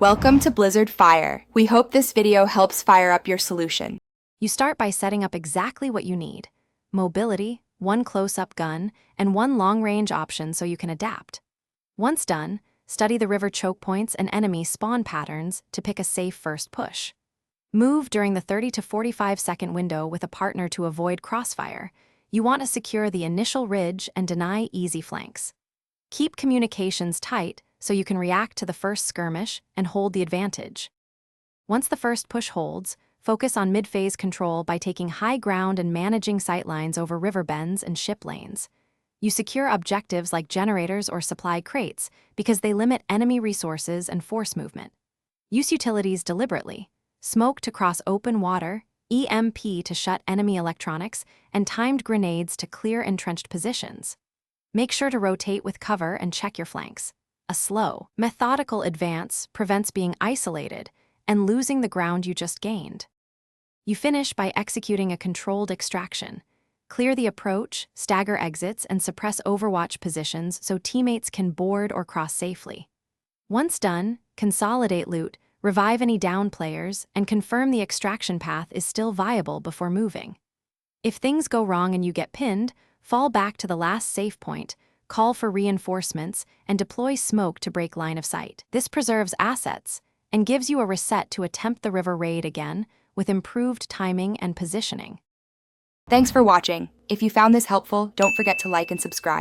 Welcome to Blizzard Fire. We hope this video helps fire up your solution. You start by setting up exactly what you need: mobility, one close-up gun, and one long-range option so you can adapt. Once done, study the river choke points and enemy spawn patterns to pick a safe first push. Move during the 30 to 45-second window with a partner to avoid crossfire. You want to secure the initial ridge and deny easy flanks. Keep communications tight so you can react to the first skirmish and hold the advantage. Once the first push holds, focus on mid-phase control by taking high ground and managing sightlines over river bends and ship lanes. You secure objectives like generators or supply crates because they limit enemy resources and force movement. Use utilities deliberately: smoke to cross open water, EMP to shut enemy electronics, and timed grenades to clear entrenched positions. Make sure to rotate with cover and check your flanks. A slow, methodical advance prevents being isolated and losing the ground you just gained. You finish by executing a controlled extraction. Clear the approach, stagger exits, and suppress overwatch positions so teammates can board or cross safely. Once done, consolidate loot, revive any down players, and confirm the extraction path is still viable before moving. If things go wrong and you get pinned, fall back to the last safe point, call for reinforcements, and deploy smoke to break line of sight. This preserves assets and gives you a reset to attempt the river raid again with improved timing and positioning. Thanks for watching. If you found this helpful, don't forget to like and subscribe.